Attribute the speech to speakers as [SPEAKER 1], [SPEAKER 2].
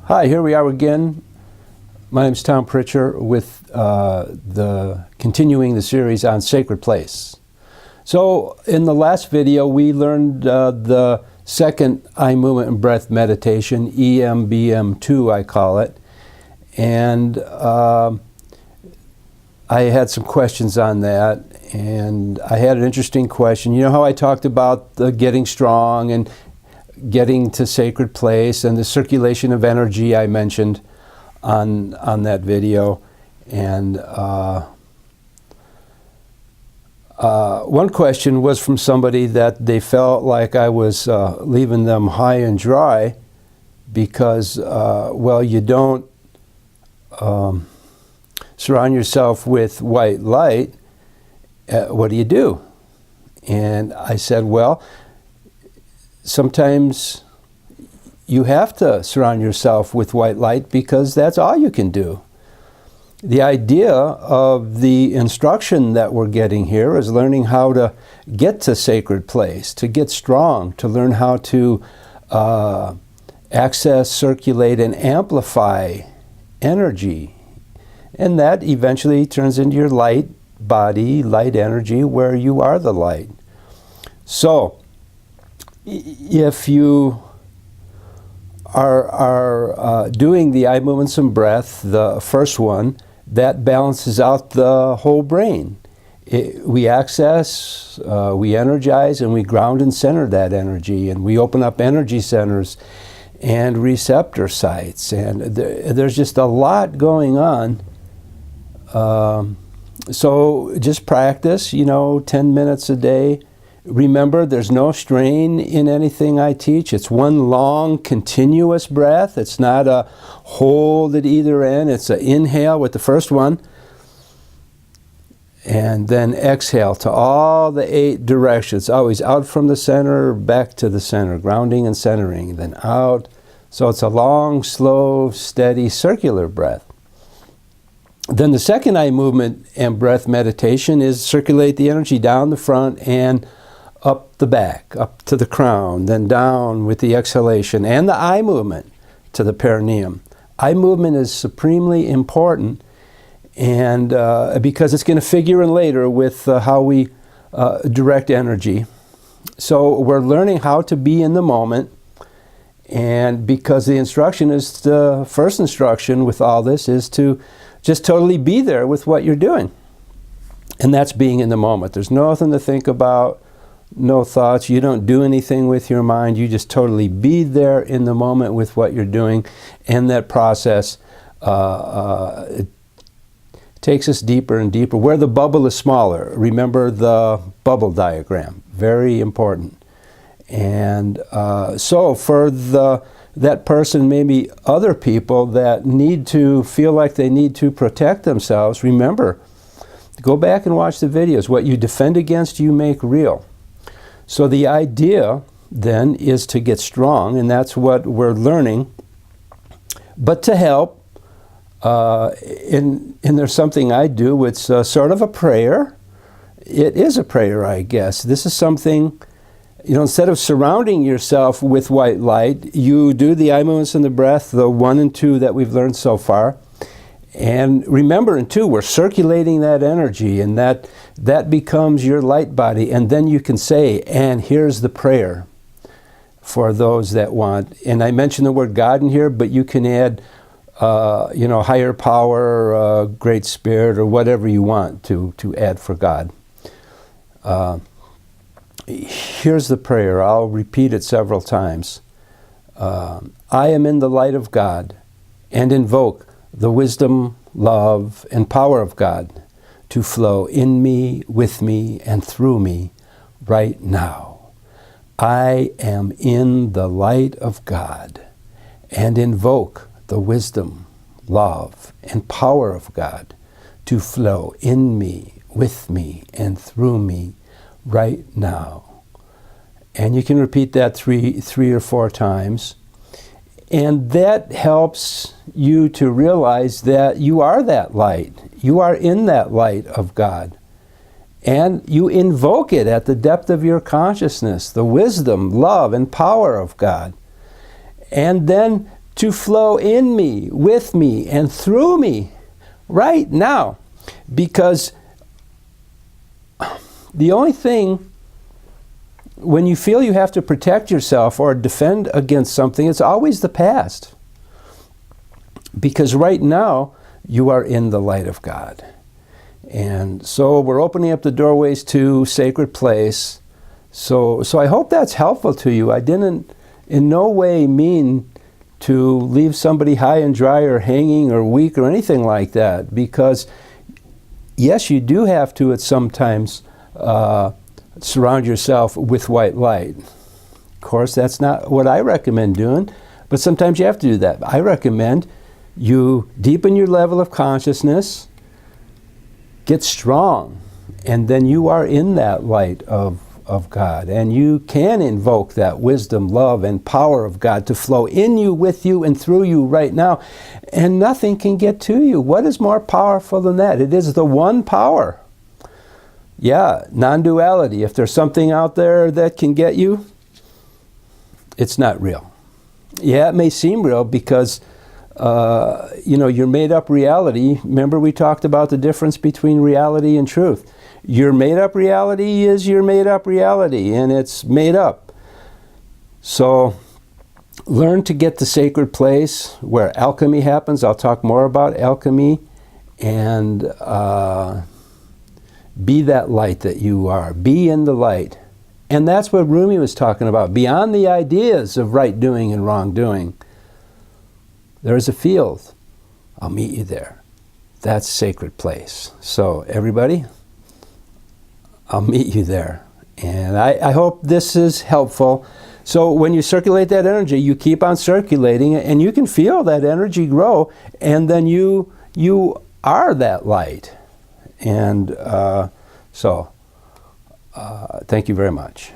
[SPEAKER 1] Hi, here we are again. My name is Tom Pritscher with continuing the series on Sacred Place. So in the last video we learned the second eye movement and breath meditation, EMBM2 I call it, and I had some questions on that, and I had an interesting question. You know how I talked about the getting strong and getting to sacred place and the circulation of energy I mentioned on that video. And one question was from somebody that they felt like I was leaving them high and dry because, well, you don't surround yourself with white light. What do? And I said, well, sometimes you have to surround yourself with white light because that's all you can do. The idea of the instruction that we're getting here is learning how to get to sacred place, to get strong, to learn how to access, circulate, and amplify energy. And that eventually turns into your light body, light energy, where you are the light. So, if you are doing the eye movements and breath, the first one, that balances out the whole brain. We access, we energize, and we ground and center that energy, and we open up energy centers and receptor sites, and there's just a lot going on. So just practice, 10 minutes a day. Remember, there's no strain in anything I teach. It's one long, continuous breath. It's not a hold at either end. It's an inhale with the first one, and then exhale to all the 8 directions. Always out from the center, back to the center, grounding and centering, then out. So it's a long, slow, steady, circular breath. Then the second eye movement and breath meditation is circulate the energy down the front and up the back, up to the crown, then down with the exhalation, and the eye movement to the perineum. Eye movement is supremely important, and because it's going to figure in later with how we direct energy. So we're learning how to be in the moment, and because the instruction is, the first instruction with all this is to just totally be there with what you're doing. And that's being in the moment. There's nothing to think about, no thoughts. You don't do anything with your mind. You just totally be there in the moment with what you're doing. And that process it takes us deeper and deeper. Where the bubble is smaller, remember the bubble diagram. Very important. And so for that person, maybe other people that need to feel like they need to protect themselves, remember, go back and watch the videos. What you defend against, you make real. So the idea then is to get strong, and that's what we're learning. But to help, and there's something I do, it's sort of a prayer. It is a prayer, I guess. This is something, instead of surrounding yourself with white light, you do the eye movements and the breath, the 1 and 2 that we've learned so far. And remember, in 2, we're circulating that energy, and that becomes your light body. And then you can say, and here's the prayer for those that want. And I mentioned the word God in here, but you can add, higher power, great spirit, or whatever you want to add for God. Here's the prayer. I'll repeat it several times. I am in the light of God and invoke the wisdom, love, and power of God to flow in me, with me, and through me right now. I am in the light of God and invoke the wisdom, love, and power of God to flow in me, with me, and through me right now. And you can repeat that three or 4 times. And that helps you to realize that you are that light. You are in that light of God. And you invoke it at the depth of your consciousness, the wisdom, love, and power of God. And then to flow in me, with me, and through me right now. Because the only thing, when you feel you have to protect yourself or defend against something, it's always the past. Because right now, you are in the light of God. And so we're opening up the doorways to Sacred Place. So I hope that's helpful to you. I didn't in no way mean to leave somebody high and dry or hanging or weak or anything like that. Because yes, you do have to at sometimes surround yourself with white light. Of course, that's not what I recommend doing, but sometimes you have to do that. I recommend you deepen your level of consciousness, get strong, and then you are in that light of God. And you can invoke that wisdom, love, and power of God to flow in you, with you, and through you right now. And nothing can get to you. What is more powerful than that? It is the one power. Yeah, non-duality. If there's something out there that can get you, it's not real. Yeah, it may seem real because your made-up reality, remember we talked about the difference between reality and truth. Your made-up reality is your made-up reality, and it's made up. So learn to get the sacred place where alchemy happens. I'll talk more about alchemy, and be that light that you are. Be in the light. And that's what Rumi was talking about. Beyond the ideas of right doing and wrong doing, there is a field. I'll meet you there. That's Sacred Place. So everybody, I'll meet you there. And I hope this is helpful. So when you circulate that energy, you keep on circulating it, and you can feel that energy grow, and then you are that light. And thank you very much.